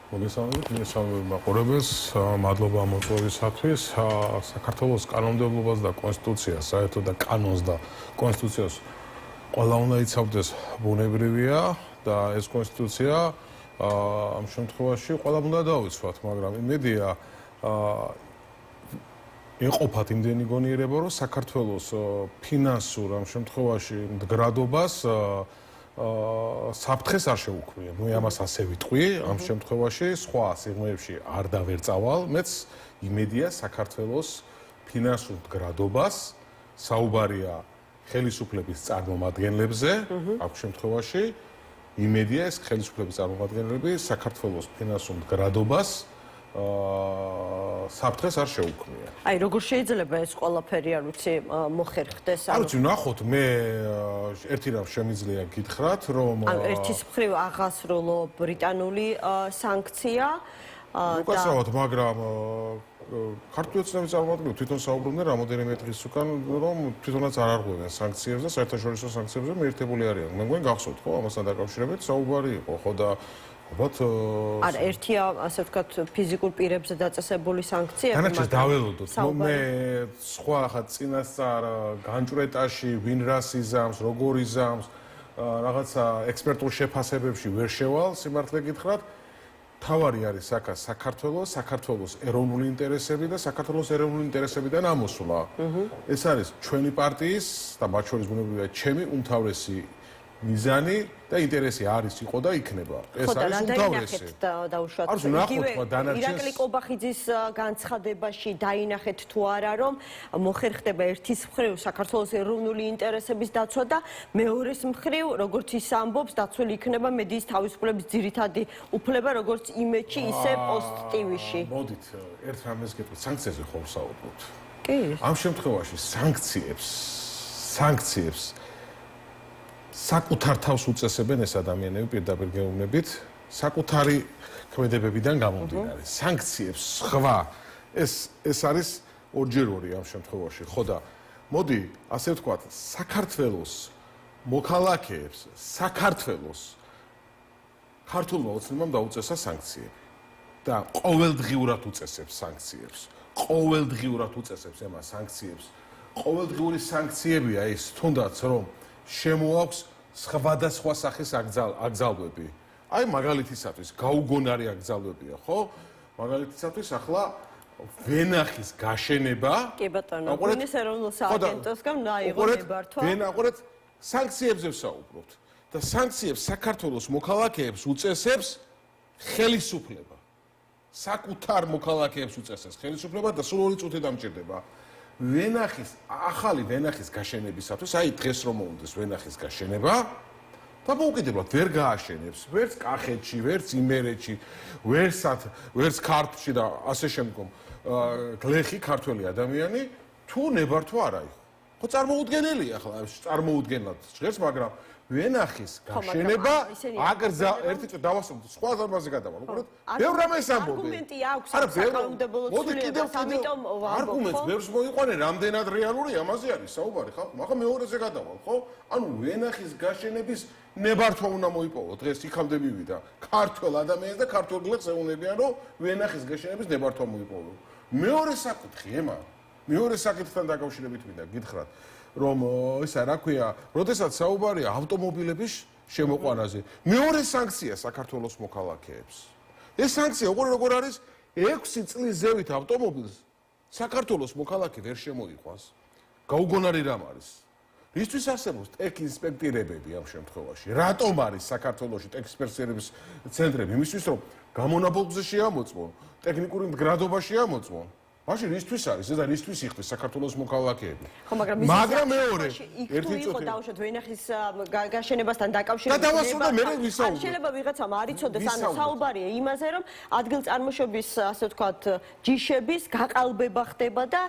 მოგესალმებით, მაყურებელს, მადლობა მოწვევისათვის. საქართველოს კანონმდებლობას და კონსტიტუციას, საერთოდ და კანონს და კონსტიტუციას ყველა უნდა იცავდეს ბუნებრივია და ეს კონსტიტუცია ამ შემთხვევაში ყველა უნდა დავიცვათ, მაგრამ იმედია ეყოფათ იმდენი გონიერება, რომ საქართველოს ფინანსურ ამ შემთხვევაში მდგრადობას საფრთხეს არ შეუქმნია. ნუ ამას ასე ვიტყვი, ამ შემთხვევაში სხვა სიღრმეებში არ დავერწავალ, მეც იმედია საქართველოს ფინანსურ მდგრადობას, საუბარია ხელისუფლების წარმომადგენლებზე, ამ შემთხვევაში იმედია ეს ხელისუფლების წარმომადგენლები საქართველოს ფინანსურ მდგრადობას საფრთხეს არ შეუქმნია. აი, როგორ შეიძლება ეს ყველაფერი, არ ვიცი, მოხერხდეს? არ ვიცი, ნახოთ, მე ერთი რამ შემიძლია გითხრათ, რომ ერთის მხრივ აღასრულო ბრიტანული სანქცია უკაცრავად, მაგრამ ქართული ოცნების წარმომადგენლები თვითონ საუბრობდნენ რამოდენიმე დღის უკან, რომ თვითონაც არ არღვევენ სანქციებს და საერთაშორისო სანქციებზე მიერთებული არიან. მე მგონი გახსოვთ, ხო, ამასთან დაკავშირებით საუბარი იყო, ხო და არა, ერთია, ასე ვთქვათ, ფიზიკურ პირებზე დაწესებული სანქციები, მაგრამ დანარჩენს დაველოდოთ. მე სხვა ხა წინასწარ განჭვრეტაში ვინ რას იზამს, როგორ იზამს, რაღაცა ექსპერტულ შეფასებებში ვერ შევალ, სიმართლე გითხრათ. თავარი არის საქართველოს ეროვნული ინტერესები და საქართველოს ეროვნული ინტერესებიდან ამოსვლა. ეს არის ჩვენი პარტიის და მათ შორის ბუნებრივია ჩემი უმთავრესი მიზანი და ინტერესი არის იყო და იქნება. ეს არის უმთავრესი. ირაკლი კობახიძის განცხადებაში დაინახეთ თუ არა, რომ მოხერხდება ერთის მხრივ საქართველოს ეროვნული ინტერესების დაცვა და მეორეს მხრივ, როგორც ის ამბობს, დაცული იქნება მედიის თავისუფლების ძირითადი უფლება, როგორც იმედში, ისე პოსტ ტივიში. მოდით, ერთ რამეს გეტყვით, სანქციაზე ხომ საუბრობთ? კი. ამ შემთხვევაში სანქციებს საკუთარ თავს უწესებენ ეს ადამიანები პირდაპირ გეუბნებით, საკუთარი ქმედებებიდან გამომდინარე. სანქციებს სხვა ეს არის ორჯერ-ორი ამ შემთხვევაში, ხო და მოდი, ასე ვთქვათ, საქართველოს მოქალაქეებს, საქართველოს ქართულმა ოცნებამ დაუწესა სანქციები და ყოველდღიურად უწესებს სანქციებს. ყოველდღიურად უწესებს ემას სანქციებს. ყოველდღიური სანქციებია ის, თუნდაც რომ შემოაქვს სხვადასხვა სახის აკრძალვები. აი მაგალითისათვის გაუგონარი აკრძალვებია, ხო? მაგალითისათვის ახლა ვენახის გაშენება. კი ბატონო, ვენის ეროვნულ სააგენტოსგან უნდა აიღო ნებართვა. ვენახორეთ სანქციებზე ვსაუბრობთ და სანქციებს საქართველოს მოქალაქეებს უწესებს ხელისუფლება. საკუთარ მოქალაქეებს უწესებს ხელისუფლება და სულ 2 წუთი დამჭირდება. ახალი ვენახის გაშენებისათვის, აი დღეს რომ მომდის ვენახის გაშენება და მოუკიდებლად ვერ გააშენებს, ვერც კახეთში, ვერც იმერეთში, ვერც ქართლში და ასე შემდგომ გლეხი ქართველი ადამიანი თუ ნებართვა არ აიღო. ხო წარმოუდგენელია ახლა, წარმოუდგენლად ჟღერს, მაგრამ ვენახის გაშენება ერთი წუთი დავასრულოთ, სხვა ზარმაზე გადავალ, უყურეთ. ბევრ რამეს ამბობენ. არგუმენტი აქვს საკანონმდებლო ცვლილებას, ამიტომ არგუმენტს ბევრს მოიყვანე, რამდენად რეალური ამაზე არის საუბარი, ხო? მაგრამ მეორეზე გადავალ, ხო? ანუ ვენახის გაშენების ნებართვა უნდა მოიპოვო. დღეს იქამდე მივიდა ქართველ ადამიანს და ქართველ გლეხს ეუბნებიან, რომ ვენახის გაშენების ნებართვა მოიპოვო. მეორე საკითხი, მეორე საკითხთან დაკავშირებით მინდა გითხრათ. რომ ისა რა ქვია, როდესაც საუბარია ავტომობილების შემოყვანაზე, მეორე სანქცია საქართველოს მოქალაქეებს. ეს სანქცია როგორ არის 6 წლის ზევით ავტომობილს საქართველოს მოქალაქე ვერ შემოიყვანს. გაუგონარი რამ არის. ისთვის არსებობს ტექ ინსპექტირებები ამ შემთხვევაში. რატომ არის საქართველოში ტექ ინსპექტირების ცენტრები? იმისთვის რომ გამონაბოლქვზე შეამოწმონ, ტექნიკური მდგრადობა შეამოწმონ. მაშინ ისთვის არის ეს და ისთვის იხდეს საქართველოს მოქალაქეები. ხო, მაგრამ მეორე ერთი წუთი დავუშვათ ვენახის გაშენებასთან დაკავშირებით. და დავასრულე მე ვისაუბრებ. შეიძლება ვიღაცამ არ იცოდეს, ანუ საუბარია იმაზე, რომ ადგილწარმოშობის, ასე ვთქვათ, ჯიშების გაყალბება ხდება და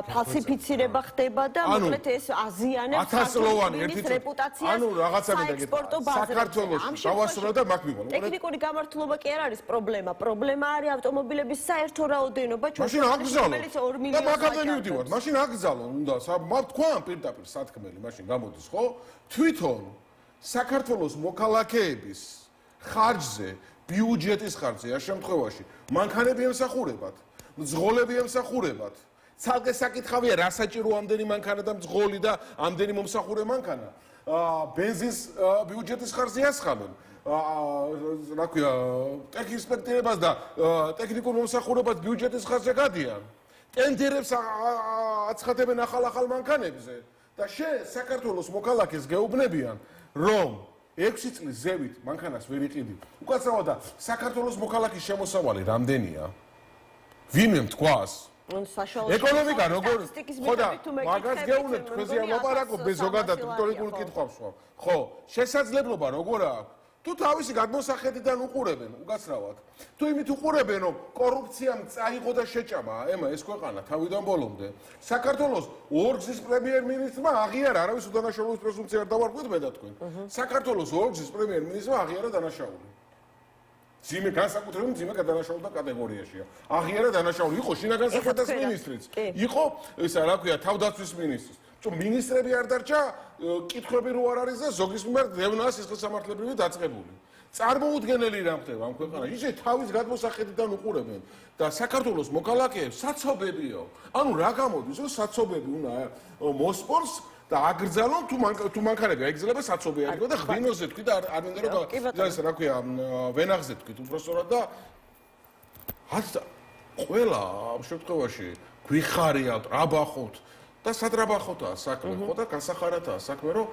ფალსიფიცირება ხდება და მოკლედ ეს აზიანებს საქართველოს რეპუტაციას. ანუ რაღაცა მინდა გითხრათ. საქართველოს დავასრულე და მაგ მიგონ. ტექნიკური გამართულობა კი არ არის პრობლემა. პრობლემა არის ავტომობილების საერთო რაოდენობა ჩვენ და მაგაზე მივდივართ, მაშინ აკრძალონ უნდა, თქვენ პირდაპირ სათქმელი, მაშინ გამოდის, ხო? თვითონ საქართველოს მოქალაქეების ხარჯზე ბიუჯეტის ხარჯზე ამ შემთხვევაში მანქანები ემსახურებათ, მძღოლები ემსახურებათ. ცალკე საკითხავია რა საჭირო ამდენი მანქანა და მძღოლი და ამდენი მომსახურე მანქანა. ბენზინის ბიუჯეტის ხარჯზე ასხამენ. რა ქვია, ტექინსპექტირებას და ტექნიკურ მომსახურებას ბიუჯეტის ხარჯზე გადიან. ტენდერებს აცხადებენ ახალ მანქანებზე და შენ საქართველოს მოქალაქეს გეუბნებიან, რომ 6 წლის ზევით მანქანას ვერ იყიდი. უკაცრავად და საქართველოს მოქალაქის შემოსავალი რამდენია? ვინმე თქვას? ეკონომიკა როგორ ხო და მაგას გეუბნებთ თქვენზე ლაპარაკობ ზოგადად რიტორიკულ კითხვებს ხო შესაძლებლობა როგორ აქვს თუ თავისი გადმოსახედიდან უყურებენ უკაცრავად თუ იმით უყურებენ რომ კორუფციამ წაიღო და შეჭამა ემა ეს ქვეყანა თავიდან ბოლომდე საქართველოს ორგზის პრემიერ-მინისტრმა აღიარა არავის უდანაშაულობის პრეზუმპცია არ დავარქვით მე და თქვენ საქართველოს ორგზის პრემიერ-მინისტრმა აღიარა დანაშაული ძიმე განსაკუთრებით ძიმე გადანაშაულთა კატეგორიაშია. აღიარა დანაშაული იყო შინაგან საქმეთა მინისტრიც. იყო ესა რა ქვია თავდაცვის მინისტრიც. თუ მინისტრები არ დარჩა, კითხვები რო არ არის და ზოგის მიმართ დევნაა სისხლისამართლებრივი დაწყებული. წარმოუდგენელი რამ ხდება ამ ქვეყანაში. ისე თავის გადმოსახედიდან უყურებენ და საქართველოს მოქალაქეებს საცობებიო. ანუ რა გამოდის, რომ საცობები უნდა მოსპორს და აგრძალონ თუ მანქანები აიგზელება საცობი არ იყო და ღვინოზე თქვი და არ მინდა რომ ეს რა ქვია ვენახზე თქვით უბრალოდ და ყველა ამ შემთხვევაში გვიხარიათ რაბახოთ და საдрабахოთაა საქმე ხო და გასახარათაა საქმე რომ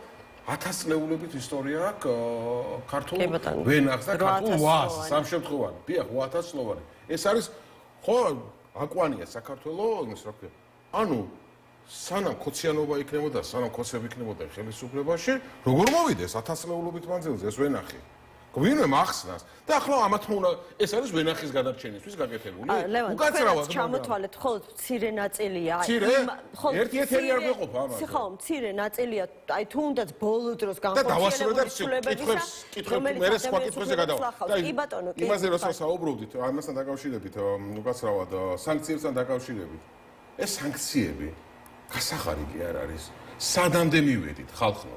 1000 წლეულობით ისტორია აქვს ქართულ ვენახს და ქართულ ვაზს ამ შემთხვევაში დიახ 1000 წლოვანი ეს არის ხო აკვანია საქართველოს იმის რა ქვია ანუ სანამ ქოციანობა იქნებოდა, სანამ ქოცები იქნებოდა ხელისუფლებაში, როგორ მოვიდეს 1000 წლეულობით მანძილზე ეს ვენახი? გვინმე მახსნას და ახლა ამათ უნდა ეს არის ვენახის გადარჩენისთვის გაკეთებული. უკაცრავად ჩამოთვალეთ, ხოლმე მცირე ნაწილია. ერთი ეთერი არ გვეყოფა ამას. ხო, მცირე ნაწილია, აი თუნდაც ბოლო დროს განხორციელებული კითხვებს მე სხვა კითხვებზე გადავა. კი ბატონო, კი. იმაზე როცა საუბრობდით, ამასთან დაკავშირებით, უკაცრავად სანქციებთან დაკავშირებით. ეს სანქციები გასახარი კი არ არის. სადამდე მივედით ხალხო.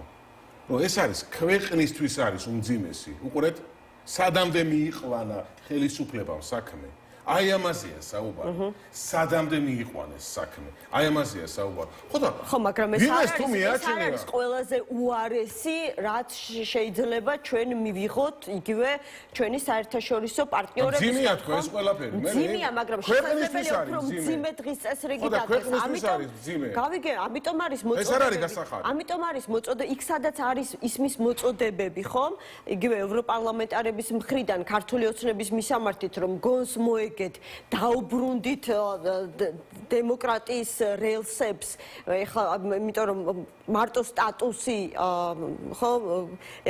რომ ეს არის ქვეყნისთვის არის უმძიმესი. უყურეთ, სადამდე მიიყვანა ხელისუფლებამ საქმე. აი ამაზეა საუბარი. სადამდე მიიყვანეს საქმე. აი ამაზეა საუბარი. ხო, მაგრამ ეს არის ყველაზე უარესი, რაც შეიძლება ჩვენ მივიღოთ იგივე ჩვენი საერთაშორისო პარტნიორების. ძიმია თქვენ ეს ყველაფერი. ძიმია, მაგრამ შესაძლებელია უფრო მძიმე დღის წესრიგი დადგეს. ამიტომ არის მოწოდებები. ამიტომ არის მოწოდებები, იქ სადაც არის ისმის მოწოდებები, ხომ? იგივე ევროპარლამენტარების მხრიდან ქართული ოცნების მისამართით, რომ გონს მოეგ დაუბრუნდით დემოკრატიის რელსებს ეხლა იმიტომ რომ მარტო სტატუსი ხო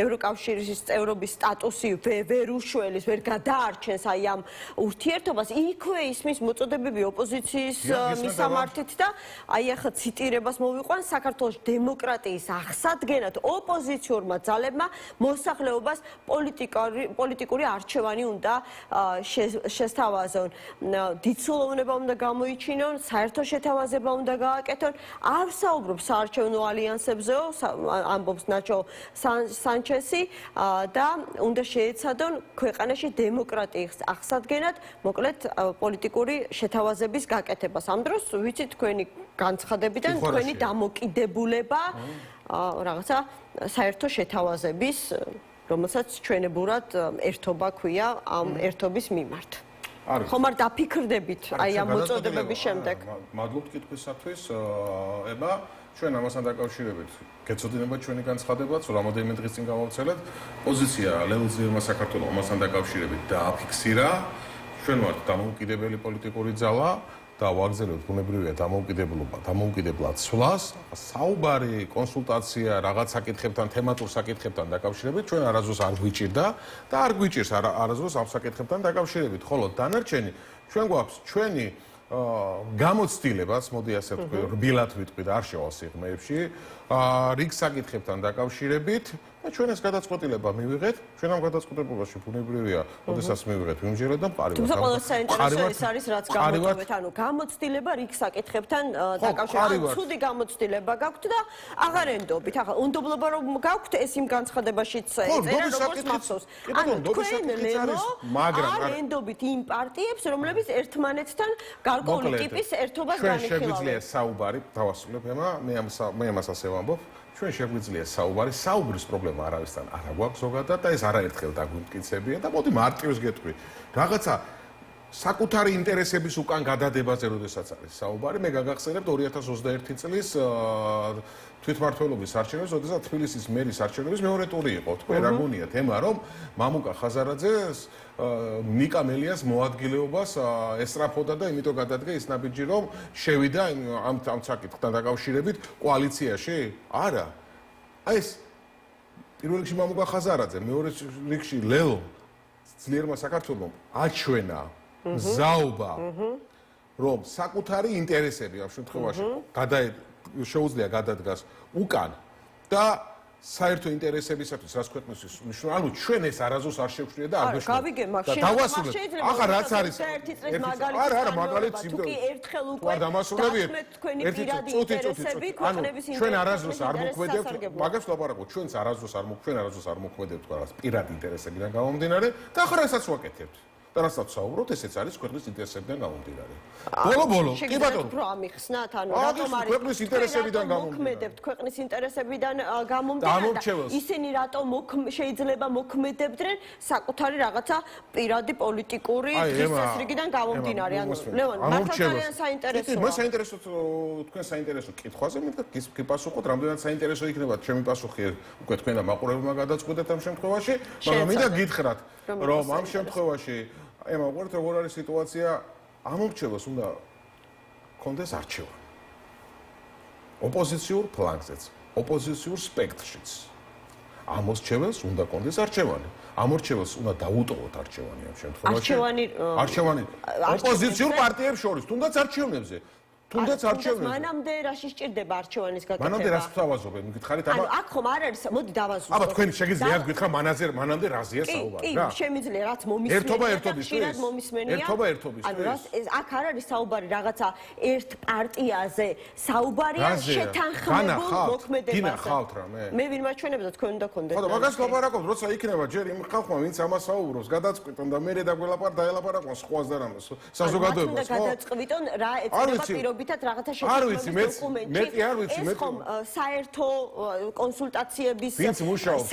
ევროკავშირის წევრობის სტატუსი ვერ უშველის ვერ გადაარჩენს აი ამ ურთიერთობას იქვე ისმის მოწოდებები ოპოზიციის მისამართით და აი ახლა ციტირებას მოვიყვან საქართველოს დემოკრატიის აღსადგენად ოპოზიციურმა ძალებმა მოსახლეობას პოლიტიკური არჩევანი უნდა შესთავაზონ დიცულოვნება უნდა გამოიჩინონ, საერთო შეთავაზება უნდა გააკეთონ. არ საუბრობ საარჩევნო ალიანსებზეო, ამბობს ნაჩო სანჩესი და უნდა შეეცადონ ქვეყანაში დემოკრატიის აღსადგენად, მოკლედ პოლიტიკური შეთავაზების გაკეთებას. ამ დროს ვიცი თქვენი განცხადებიდან თქვენი დამოკიდებულება რაღაცა საერთო შეთავაზების, რომელსაც ჩვენებურად ერთობა ქვია ამ ერთობის მიმართ. ხომ არ დაფიქრდებით აი ამ მოწოდებების შემდეგ? მადლობთ კითხვისათვის. ება, ჩვენ ამასთან დაკავშირებით გეცოდინება ჩვენი განცხადებაც, რამოდენიმე დღის წინ გავავრცელეთ. პოზიცია ლევილზიერმა საქართველოს ამასთან დაკავშირებით დააფიქსირა. ჩვენ ვართ დამოუკიდებელი პოლიტიკური ძალა და ვაგზავნებთ ბუნებრივია დამოუკიდებლად ცვლას. საუბარი, კონსულტაცია, რაღაც საკითხებთან, თემატურ საკითხებთან დაკავშირებით ჩვენ არასდროს არ გვიჭირდა და არ გვიჭირს არასდროს ამ საკითხებთან დაკავშირებით. ხოლო დანარჩენი ჩვენ გვაქვს ჩვენი გამოცდილებაც, მოდი ასე ვთქვი, რბილად ვიტყვი და არ შევალ სიღრმეებში, რიგ საკითხებთან დაკავშირებით და ჩვენ ეს გადაწყვეტილება მივიღეთ, ჩვენ ამ გადაწყვეტილებაში ბუნებრივია, ოდესაც მივიღეთ ვიმჯეროთ და მყარი ვართ. თუმცა ყველა საინტერესო ეს არის, რაც გამოტოვეთ, ანუ გამოცდილება რიგ საკითხებთან დაკავშირებით. ცუდი გამოცდილება გაქვთ და აღარ ენდობით. ახლა უნდობლობა რომ გაქვთ ეს იმ განცხადებაშიც ეწერა როგორც მახსოვს. ანუ თქვენ ლელო არ ენდობით იმ პარტიებს, რომლებიც ერთმანეთთან გარკვეული ტიპის ერთობას განიხილავენ. ჩვენ შეგვიძლია საუბარი, დავასრულებ მე ამას ასე ვამბობ. ჩვენ შეგვიძლია საუბარი, საუბრის პრობლემა არავისთან არ აქვს ზოგადად და ეს არაერთხელ დაგვიმტკიცებია და მოდი მარტივს გეტყვი. რაღაცა საკუთარი ინტერესების უკან გადადებაზე როდესაც არის საუბარი, მე გაგახსენებთ 2021 წლის თვითმმართველობის არჩევნებს, როდესაც თბილისის მერის არჩევნების მეორე ტური იყო. თქვენ რა გონია თემა, რომ მამუკა ხაზარაძეს ნიკა მელიას მოადგილეობას ესწრაფოდა და იმიტომ გადადგა ის ნაბიჯი, რომ შევიდა ამ საკითხთან დაკავშირებით კოალიციაში? არა. აი ეს პირველ რიგში მამუკა ხაზარაძე, მეორე რიგში ლელო ძლიერმა საქართველოს აჩვენა მზაობა, რომ საკუთარი ინტერესები ამ შემთხვევაში შეუძლია გადადგას უკან და საერთო ინტერესებისათვის რაც ქვეყნისთვის მნიშვნელოვანია, ანუ ჩვენ ეს არასდროს არ შევშლია და არ გვეშლია. გავიგე, მაგრამ დავასრულებ. ახლა რაც არის ერთი წლის მაგალითი არა მაგალითი თუ კი ერთხელ უკვე დამასრულებიეთ თქვენი პირადი ინტერესები ქვეყნების ინტერესები ჩვენ არასდროს არ მოქმედებთ მაგას ვაპარაკობ ჩვენც არასდროს არ მოქმედებთ რაღაც პირადი ინტერესებიდან გამომდინარე და ახლა რასაც ვაკეთებთ და რასაც საუბრობთ ესეც არის ქვეყნის ინტერესებიდან გამომდინარე. ბოლო კი ბატონო რო ამიხსნათ ანუ რატომ არის ქვეყნის ინტერესებიდან გამომდინარე ქვეყნის ინტერესებიდან გამომდინარე ისინი რატომ შეიძლება მოქმედებდნენ საკუთარი რაღაცა პირადი პოლიტიკური თვისებისგან გამომდინარე ანუ ლევან მართლა ძალიან საინტერესოა მე საინტერესო თქვენ საინტერესო კითხვაზე მე გიპასუხოთ რამდენად საინტერესო იქნება ჩემი პასუხი უკვე თქვენდა მაყურებელმა გადაწყვეტეთ ამ შემთხვევაში მაგრამ მინდა გითხრათ რომ ამ შემთხვევაში აი მაყურებთ როგორ არის სიტუაცია ამორჩევას უნდა კონდეს არჩევანი ოპოზიციურ ფლანგზეც ოპოზიციურ სპექტრშიც ამორჩევას უნდა კონდეს არჩევანი ამორჩევას უნდა დაუტოვოთ არჩევანი ამ შემთხვევაში არჩევანი ოპოზიციურ პარტიებს შორის თუნდაც არჩევნებზე თუნდაც არჩევნებზე მანამდე რაში სჭირდება არჩევანის გაკეთება მანამდე რას ვთავაზობენ მიგითხარით ანუ აქ ხომ არ არის მოდი დავაზუსტო აბა თქვენ შეგიძლიათ გითხრა მანამდე რაზეა საუბარი რა კი შემიძლია რაც მომისმენია ერთობა ერთობის ანუ რას აქ არ არის საუბარი რაღაცა ერთ პარტიაზე საუბარია შეთანხმებულ მოქმედებაზე მე ვინ მაჩვენებს და თქვენ უნდა გქონდეთ ხო და მაგას ლაპარაკობთ როცა იქნება ჯერ იმ ხალხმა ვინც ამას საუბრობს გადაწყვიტონ და მე დაელაპარაკონ სხვას და რამეს საზოგადოებას ხო გადაწყვიტონ რა ეწევა ბითად რაღაცა შეგვიძლია მეტი არ ვიცი ეს ხომ საერთო კონსულტაციების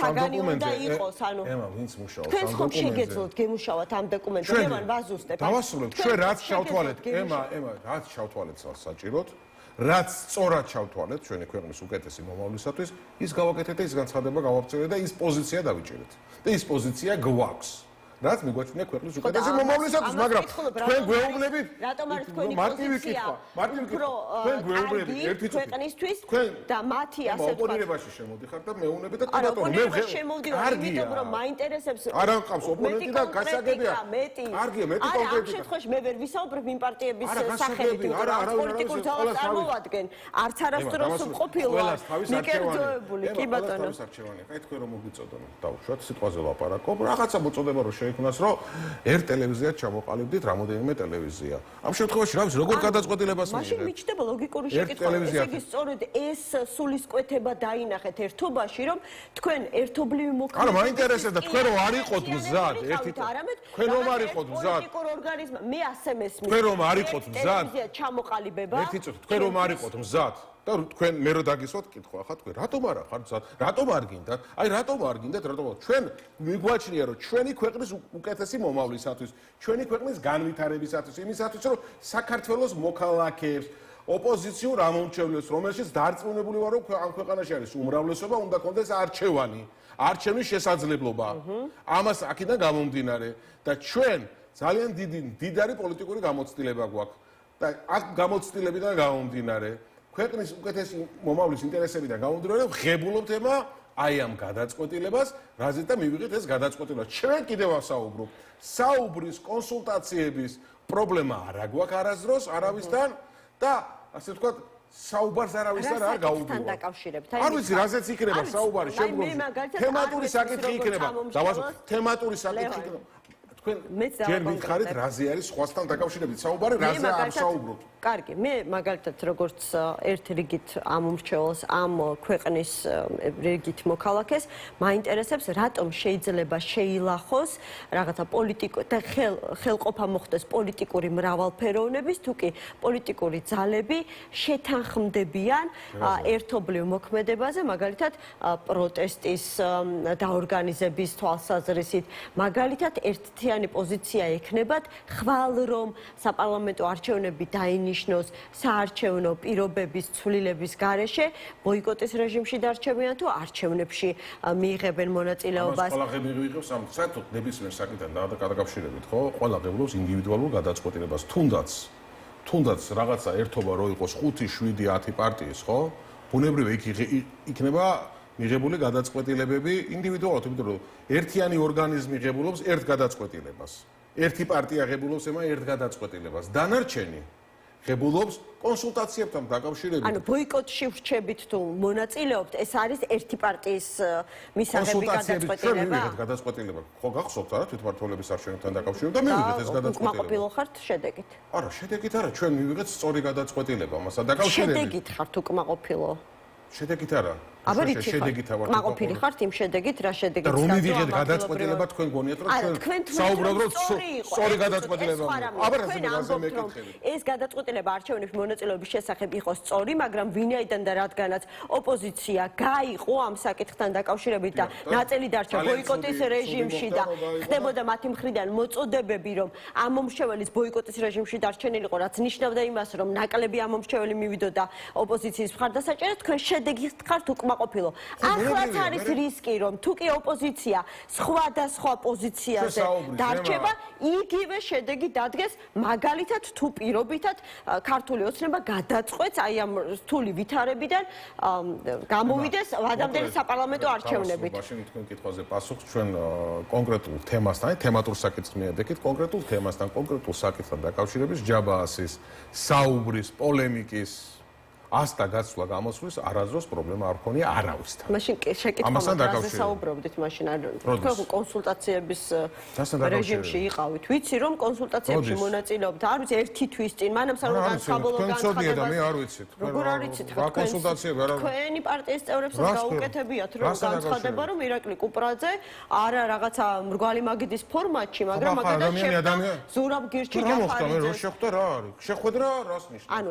საგანი უნდა იყოს ანუ ემა ვინც მუშაობს თქვენ ხომ შეგეძლოთ გემუშავათ ამ დოკუმენტზე მე მან ვაზუსტებ დავასრულებ ჩვენ რაც ჩავთვალეთ ემა რაც ჩავთვალეთ საჭიროდ რაც სწორად ჩავთვალეთ ჩვენი ქვეყნის უკეთესი მომავლისათვის ის გავაკეთეთ და ის განცხადება გავაფრთხილეთ და ის პოზიცია დავიჭერეთ და ის პოზიცია გვაქვს რაც მიგვაჩვენა ქვეყნის უკეთესი მომავლისათვის, მაგრამ თქვენ გვეუბნებით რატომ არის თქვენი პოზიცია? მარტივი კითხვა. თქვენ გვეუბნებით ერთი წუთი ქვეყნისთვის და მათი ასე ვთქვათ. ოპონირებაში შემოდიხარ და მეუბნებით და ბატონო მე იმიტომ რომ მაინტერესებს არ ამყავს ოპონენტი და გასაგებია. კარგია, მეტი კონკრეტიკა. ამ შემთხვევაში მე ვერ ვისაუბრებ იმ პარტიების სახელით, იმიტომ რომ პოლიტიკურ ძალას წარმოვადგენ. არც არასდროს ყოფილა მიკერძოებული, კი ბატონო. აი თქვენ რომ მოგიწოდონ, დავუშვათ სიტყვაზე ლაპარაკობ, რაღაცა მოწოდება რო იქნას რომ ერთ ტელევიზიად ჩამოყალიბდით რამოდენიმე ტელევიზია. ამ შემთხვევაში რა ვიცი, როგორ გადაწყვეტილებას მიიღეთ? მაშინ მიჩნდება ლოგიკური შეკითხვა. ესე იგი, სწორედ ეს სულისკვეთება დაინახეთ ერთობაში, რომ თქვენ ერთობლივი მოქმედება. არა, მაინტერესებდა თქვენ რომ არ იყოთ მზად, ერთი თქვენ რომ არ იყოთ მზად. პოლიტიკურ ორგანიზმ მე ასე მესმის. თქვენ რომ არ იყოთ მზად. ტელევიზია ჩამოყალიბება. ერთი წუთი, თქვენ რომ არ იყოთ მზად. და თქვენ მე რო დაგისვათ კითხვა ხა თქვენ რატომ არა ხართ მზად? რატომ არ გინდათ? აი რატომ არ გინდათ? რატომ ჩვენ მიგვაჩნია რომ ჩვენი ქვეყნის უკეთესი მომავლისათვის, ჩვენი ქვეყნის განვითარებისათვის, იმისათვის რომ საქართველოს მოქალაქეებს ოპოზიციურ ამომრჩევლებს, რომელშიც დარწმუნებული ვარ რომ ამ ქვეყანაში არის უმრავლესობა, უნდა კონდეს არჩევანი, არჩევნის შესაძლებლობა. ამას აქედან გამომდინარე და ჩვენ ძალიან დიდარი პოლიტიკური გამოცდილება გვაქვს და აქ გამოცდილებიდან გამომდინარე ქვეყნის უკეთესი მომავლის ინტერესებიდან გამომდინარე ვღებულობთ აი ამ გადაწყვეტილებას, რაზეც და მივიღეთ ეს გადაწყვეტილება. ჩვენ კიდევ ვსაუბრობ, საუბრის კონსულტაციების პრობლემა არ აქვს არასდროს არავისთან და ასე ვთქვათ, საუბარს არავის არ გაუგებია. დაკავშირებით. არ ვიცი, რაზეც იქნება საუბარი შემდგომში. თემატური საკითხი იქნება. დავასრულოთ, თემატური საკითხი იქნება. თქვენ ჯერ მითხარით რაზე არის სხვასთან დაკავშირებით საუბარი, რაზე არ საუბრობთ. კარგი, მე მაგალითად როგორც ერთ რიგით ამ უმრჩეველს, ამ ქვეყნის რიგით მოქალაქეს, მაინტერესებს რატომ შეიძლება შეილახოს რაღაცა პოლიტიკო და ხელყოფა მოხდეს პოლიტიკური მრავალფეროვნების, თუ კი პოლიტიკური ძალები შეთანხმდებიან ერთობლივ მოქმედებაზე, მაგალითად პროტესტის დაორგანიზების თვალსაზრისით, მაგალითად ერთიანი პოზიცია ექნებათ, ხვალ რომ საპარლამენტო არჩევნები დაინიშნოს საარჩევნო პირობების ცვლილების გარეშე ბოიკოტის რეჟიმში დარჩებიან თუ არჩევნებში მიიღებენ მონაწილეობას. ყველა ღები მიიღებს ამ საერთოდ ნებისმიერ საკითხთან დაკავშირებით, ხო? ყველა ღებულობს ინდივიდუალურ გადაწყვეტილებას, თუნდაც რაღაცა ერთობა რო იყოს 5, 7, 10 პარტიის, ხო? ბუნებრივია იქნება მიღებული გადაწყვეტილებები ინდივიდუალურად, იმიტომ რომ ერთიანი ორგანიზმი ღებულობს ერთ გადაწყვეტილებას. ერთი პარტია ღებულობს ერთ გადაწყვეტილებას. დანარჩენი ღებულობს კონსულტაციებთან დაკავშირებით. ანუ ბოიკოტში ვრჩებით თუ მონაწილეობთ, ეს არის ერთი პარტიის მისაღები გადაწყვეტილება. გადაწყვეტილება. ხო გახსოვთ არა თვითმმართველობის არჩევნებთან დაკავშირებით და მივიღეთ ეს გადაწყვეტილება. უკმაყოფილო ხართ შედეგით? არა, შედეგით არა, ჩვენ მივიღეთ სწორი გადაწყვეტილება მასთან დაკავშირებით. შედეგით ხართ უკმაყოფილო? შედეგით არა. აბა რითი ხარ? მაყოფილი ხართ იმ შედეგით, რა შედეგით? და რომ მივიღეთ გადაწყვეტილება თქვენ გონიათ რომ ჩვენ საუბრობთ რომ სწორი გადაწყვეტილება. აბა რა ზემოზე მეკითხები. ეს გადაწყვეტილება არჩევნებში მონაწილეობის შესახებ იყოს სწორი, მაგრამ ვინაიდან და რადგანაც ოპოზიცია გაიყო ამ საკითხთან დაკავშირებით და ნაწილი დარჩა ბოიკოტის რეჟიმში და ხდებოდა მათი მხრიდან მოწოდებები, რომ ამ მომრჩეველის ბოიკოტის რეჟიმში დარჩენილიყო, რაც ნიშნავდა იმას, რომ ნაკლები ამ მომრჩეველი მივიდოდა ოპოზიციის მხარდასაჭერად, თქვენ შედეგით ხართ უკმაყოფილო. ახლაც არის რისკი, რომ თუ კი ოპოზიცია სხვადასხვა პოზიციაზე დარჩება, იგივე შედეგი დადგეს, მაგალითად თუ პირობითად ქართული ოცნება გადაწყვეტს აი ამ რთული ვითარებიდან გამოვიდეს ვადამდელი საპარლამენტო არჩევნებით. მაშინ თქვენ კითხვაზე პასუხს ჩვენ კონკრეტულ თემასთან, თემატურ საკითხს მიადექით, კონკრეტულ თემასთან, კონკრეტულ საკითხთან დაკავშირებით ჯაბაასის საუბრის, პოლემიკის ასთა გაცვლა გამოსვლის არასდროს პრობლემა არ ქონია არავისთან. მაშინ შეკითხვა რაზე საუბრობდით მაშინ თქვენ კონსულტაციების რეჟიმში იყავით. ვიცი რომ კონსულტაციებში მონაწილეობთ. არ ვიცი ერთი თვის წინ მანამ სანამ განსხვავებულ განცხადებას. მე არ ვიცით. როგორ არ იცით რა კონსულტაციები არა. თქვენი პარტიის წევრებსაც გაუკეთებიათ რომ განცხადება რომ ირაკლი კუპრაძე არა რაღაცა მრგვალი მაგიდის ფორმატში, მაგრამ მაგალითად ზურაბ გირჩი ჯაფარიძე. შეხვდა რა არის? შეხვედრა რას ნიშნავს? ანუ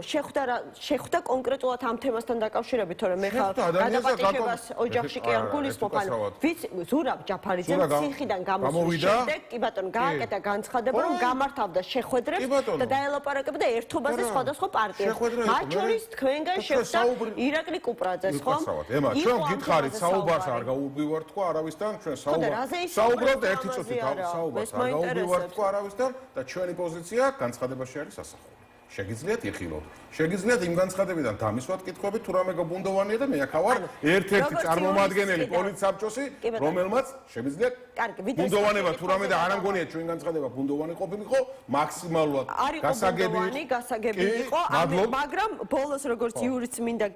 შეხვდა კონკრეტულად ამ თემასთან დაკავშირებით, თორემ მე ხა გადაპატიჟებას ოჯახში კი არ გულისხმობ, ანუ ვიცი ზურაბ ჯაფარიძემ ციხიდან გამოსვლის შემდეგ კი ბატონო გააკეთა განცხადება, რომ გამართავდა შეხვედრებს და დაელაპარაკებდა ერთობაზე სხვადასხვა პარტიებს. მათ შორის თქვენგან შეხვდა ირაკლი კუპრაძეს, ხო? ემა, ჩვენ გითხარით საუბარს არ გაუგვივართ თქვა არავისთან, ჩვენ საუბრობთ ერთი წუთით საუბარს არ გაუგვივართ თქვა არავისთან და ჩვენი პოზიცია განცხადებაში არის ასახული. შეგიძლიათ იხილოთ. შეგიძლიათ იმ განცხადებიდან დამისვათ კითხვები, თუ რამე გაბუნდოვანია და მე აქ ვარ ერთ-ერთი წარმომადგენელი პოლიტსაბჭოსი, რომელმაც შეგიძლიათ ბუნდოვანება თუ რამე და არ ამგონია ჩვენ განცხადება ბუნდოვანი ყოფილიყო, მაქსიმალურად გასაგები იყო, მაგრამ ბოლოს როგორც იურიც მინდა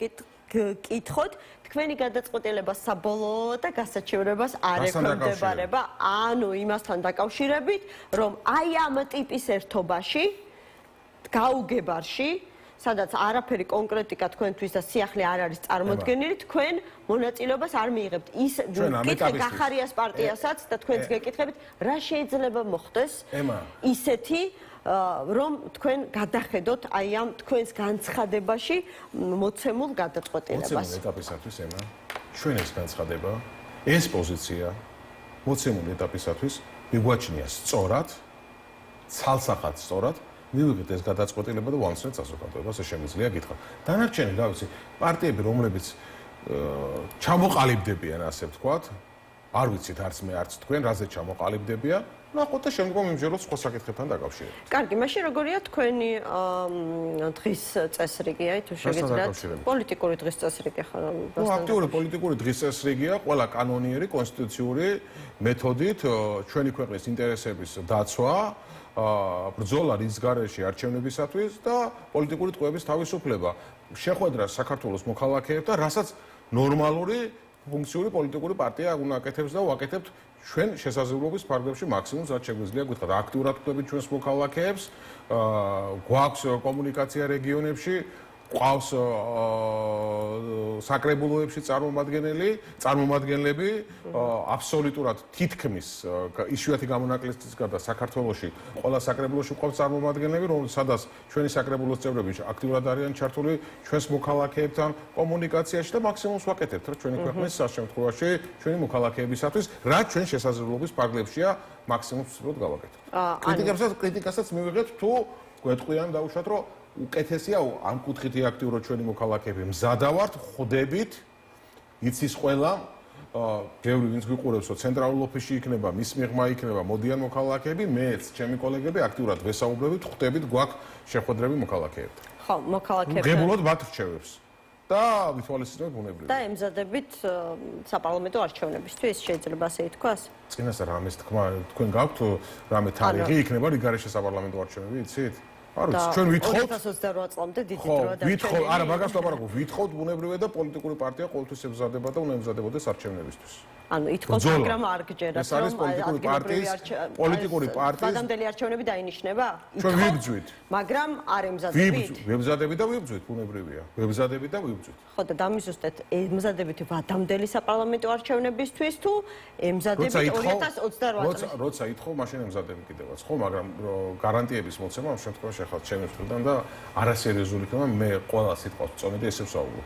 გკითხოთ, თქვენი გადაწყვეტილება საბოლოო და გასაჩივრებას არ ექვემდებარება, ანუ იმასთან დაკავშირებით, რომ აი ამ ტიპის ერთობაში გაუგებარში, სადაც არაფერი კონკრეტიკა თქვენთვის და სიახლე არ არის წარმოდგენილი, თქვენ მონაწილეობას არ მიიღებთ. ის კითხე გახარიას პარტიასაც და თქვენც გეკითხებით, რა შეიძლება მოხდეს ისეთი, რომ თქვენ გადახედოთ აი ამ თქვენს განცხადებაში მოცემულ გადაწყვეტილებას. მოცემულ ეტაპისათვის ემა, ჩვენ ეს განცხადება, ეს პოზიცია მოცემულ ეტაპისათვის მიგვაჩნია სწორად, ცალსახად სწორად მივიღეთ ეს გადაწყვეტილება და ვამცნეთ საზოგადოებას, ეს შემიძლია გითხრა. დანარჩენი, რა ვიცი, პარტიები, რომლებიც ჩამოყალიბდებიან, ასე ვთქვათ, არ ვიცით არც მე, არც თქვენ, რაზე ჩამოყალიბდებიან, ნახოთ და შემდგომ იმჯეროთ სხვა საკითხებთან დაკავშირებით. კარგი, მაშინ როგორია თქვენი დღის წესრიგი, აი თუ შეგიძლიათ პოლიტიკური დღის წესრიგი ხარ? აქტიური პოლიტიკური დღის წესრიგია, ყველა კანონიერი კონსტიტუციური მეთოდით ჩვენი ქვეყნის ინტერესების დაცვა, ბრძოლა რის გარეშე არჩევნებისათვის და პოლიტიკური ტყვეების თავისუფლება შეხვედრა საქართველოს მოქალაქეებთან და რასაც ნორმალური ფუნქციური პოლიტიკური პარტია უნდა აკეთებს და ვაკეთებთ ჩვენ შესაძლებლობის ფარგლებში მაქსიმუმს რაც შეგვიძლია გითხრათ აქტიურად ვხვდებით ჩვენს მოქალაქეებს გვაქვს კომუნიკაცია რეგიონებში ყავს საკრებულოებში წარმომადგენლები აბსოლუტურად თითქმის იშვიათი გამონაკლისის გარდა საქართველოში ყველა საკრებულოში ყავს წარმომადგენლები სადაც ჩვენი საკრებულოს წევრები აქტიურად არიან ჩართული ჩვენს მოქალაქეებთან კომუნიკაციაში და მაქსიმუმს ვაკეთებთ რა ჩვენი ქვეყნის შემთხვევაში ჩვენი მოქალაქეებისათვის რაც ჩვენ შესაძლებლობის ფარგლებშია მაქსიმუმს ვცდილობთ გავაკეთოთ კრიტიკასაც მივიღეთ თუ გვეტყვიან დაუშვათ რომ უკეთესია ამ კუთხითი აქტიურად ჩვენი მოქალაქეები მზადა ვართ ხვდებით იცის ყველა ბევრი ვინც გვიყურებს რომ ცენტრალურ ოფისში იქნება მის მიღმა იქნება მოდიან მოქალაქეები მეც ჩემი კოლეგები აქტიურად ვესაუბრებით ხვდებით გვაქვს შეხვედრები მოქალაქეებთან ხო მოქალაქეებთან ღებულად მათ რჩევებს და ვითვალისწინებთ ბუნებრივად და ემზადებით საპარლამენტო არჩევნებისთვის შეიძლება ასე ითქვას წინასწარ რამეს თქმა თქვენ გაქვთ რამე თარიღი იქნება რიგარეშე საპარლამენტო არჩევნები იცით არ ვიცი ჩვენ ვითხოვთ 2028 წლამდე დიდი დროა და ვითხოვ არა მაგას ლაპარაკობ ვითხოვთ ბუნებრივად და პოლიტიკური პარტია ყოველთვის ემზადება და უნდა ემზადებოდეს არჩევნებისთვის ანუ ითხოვთ მაგრამ არ გჯერათ ეს არის პოლიტიკური პარტიის მაგამდელი არჩევნები დაინიშნება ჩვენ ვიბძვით მაგრამ არ ემზადებით ვებზადები და ვიბძვით ბუნებრივია ვებზადები და ვიბძვით ხო და დამიზუსტეთ ემზადებით ვადამდელი საპარლამენტო არჩევნებისთვის თუ ემზადებით 2028 როცა ითხოვ მაშინ ემზადები კიდევაც ხო მაგრამ გარანტიების მოცემა ამ შემთხვევაში ახლა ჩემს მხრიდან და არასერიოზული იქნება მე ყველა სიტყვას წონედი ესე ვსაუბრობ